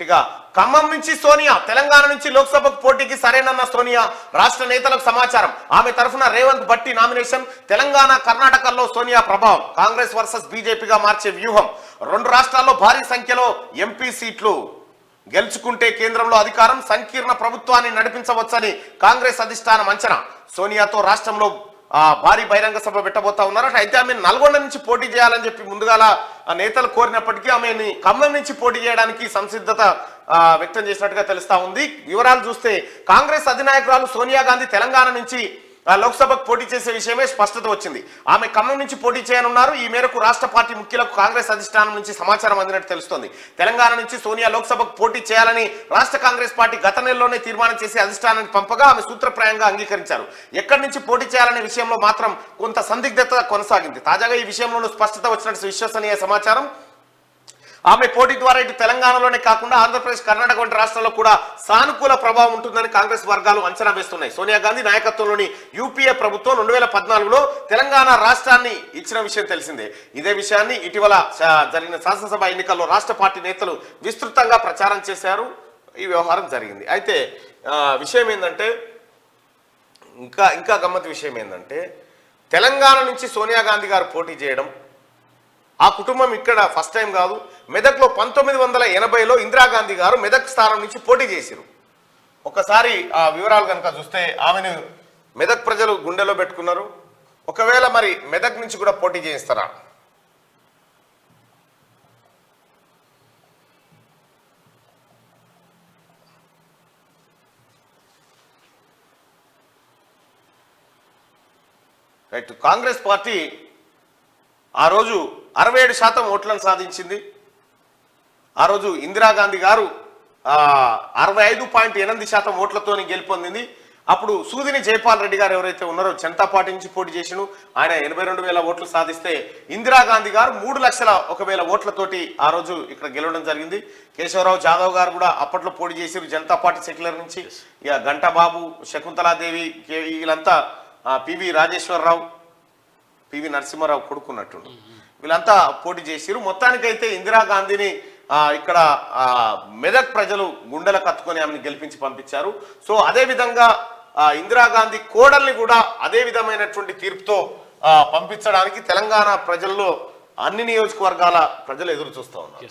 ఇక ఖమ్మం నుంచి సోనియా, తెలంగాణ నుంచి లోక్సభకు పోటీకి సరేనన్న సోనియా. రాష్ట్ర నేతలకు సమాచారం. ఆమె తరఫున రేవంత్ భట్టి నామినేషన్. తెలంగాణ, కర్ణాటకల్లో సోనియా ప్రభావం. కాంగ్రెస్ వర్సెస్ బీజేపీగా మార్చే వ్యూహం. రెండు రాష్ట్రాల్లో భారీ సంఖ్యలో ఎంపీ సీట్లు గెలుచుకుంటే కేంద్రంలో అధికారం, సంకీర్ణ ప్రభుత్వాన్ని నడిపించవచ్చని కాంగ్రెస్ అధిష్టానం అంచనా. సోనియాతో రాష్ట్రంలో భారీ బహిరంగ సభ పెట్టబోతా ఉన్నారు. అయితే ఆమె నల్గొండ నుంచి పోటీ చేయాలని చెప్పి ముందుగాల నేతలు కోరినప్పటికీ ఆమెని ఖమ్మం నుంచి పోటీ చేయడానికి సంసిద్ధత వ్యక్తం చేసినట్టుగా తెలుస్తా ఉంది. వివరాలు చూస్తే కాంగ్రెస్ అధినాయకురాలు సోనియా గాంధీ తెలంగాణ నుంచి లోక్సభకు పోటీ చేసే విషయమే స్పష్టత వచ్చింది. ఆమె ఖమ్మం నుంచి పోటీ చేయనున్నారు. ఈ మేరకు రాష్ట్ర పార్టీ ముఖ్యులకు కాంగ్రెస్ అధిష్టానం నుంచి సమాచారం అందినట్టు తెలుస్తోంది. తెలంగాణ నుంచి సోనియా లోక్సభకు పోటీ చేయాలని రాష్ట్ర కాంగ్రెస్ పార్టీ గత నెలలోనే తీర్మానం చేసి అధిష్టానానికి పంపగా ఆమె సూత్రప్రాయంగా అంగీకరించారు. ఎక్కడి నుంచి పోటీ చేయాలనే విషయంలో మాత్రం కొంత సందిగ్ధత కొనసాగింది. తాజాగా ఈ విషయంలో స్పష్టత వచ్చినట్టు విశ్వసనీయ సమాచారం. ఆమె పోటీ ద్వారా ఇటు తెలంగాణలోనే కాకుండా ఆంధ్రప్రదేశ్, కర్ణాటక వంటి రాష్ట్రాల్లో కూడా సానుకూల ప్రభావం ఉంటుందని కాంగ్రెస్ వర్గాలు అంచనా వేస్తున్నాయి. సోనియా గాంధీ నాయకత్వంలోని యూపీఏ ప్రభుత్వం 2014లో తెలంగాణ రాష్ట్రాన్ని ఇచ్చిన విషయం తెలిసిందే. ఇదే విషయాన్ని ఇటీవల జరిగిన శాసనసభ ఎన్నికల్లో రాష్ట్ర పార్టీ నేతలు విస్తృతంగా ప్రచారం చేశారు. ఈ వ్యవహారం జరిగింది. అయితే విషయం ఏంటంటే ఇంకా గమ్మత్తు విషయం ఏంటంటే తెలంగాణ నుంచి సోనియా గాంధీ గారు పోటీ చేయడం, ఆ కుటుంబం ఇక్కడ ఫస్ట్ టైం కాదు. మెదక్లో 1980లో ఇందిరాగాంధీ గారు మెదక్ స్థానం నుంచి పోటీ చేశారు. ఒకసారి ఆ వివరాలు కనుక చూస్తే ఆమెను మెదక్ ప్రజలు గుండెలో పెట్టుకున్నారు. ఒకవేళ మరి మెదక్ నుంచి కూడా పోటీ చేయిస్తారా? రైట్. కాంగ్రెస్ పార్టీ ఆ రోజు 67% ఓట్లను సాధించింది. ఆ రోజు ఇందిరాగాంధీ గారు 65.8% ఓట్లతో గెలుపొందింది. అప్పుడు సూదిని జైపాల్ రెడ్డి గారు ఎవరైతే ఉన్నారో జనతా పార్టీ నుంచి పోటీ చేసిను, ఆయన 82,000 ఓట్లు సాధిస్తే ఇందిరాగాంధీ గారు 3,01,000 ఓట్లతోటి ఆ రోజు ఇక్కడ గెలవడం జరిగింది. కేశవరావు జాదవ్ గారు కూడా అప్పట్లో పోటీ చేశారు జనతా పార్టీ సెక్యులర్ నుంచి. ఇక గంటబాబు, శకుంతలాదేవి, వీళ్ళంతా పివి రాజేశ్వరరావు, పివి నరసింహారావు కొడుకున్నట్టుండు, వీళ్ళంతా పోటీ చేసిరు. మొత్తానికైతే ఇందిరాగాంధీని ఇక్కడ మెదక్ ప్రజలు గుండెల కత్తుకొని ఆమెను గెలిపించి పంపించారు. సో అదే విధంగా ఇందిరాగాంధీ కోడల్ని కూడా అదే విధమైనటువంటి తీర్పుతో పంపించడానికి తెలంగాణ ప్రజల్లో అన్ని నియోజకవర్గాల ప్రజలు ఎదురు చూస్తూ ఉన్నారు.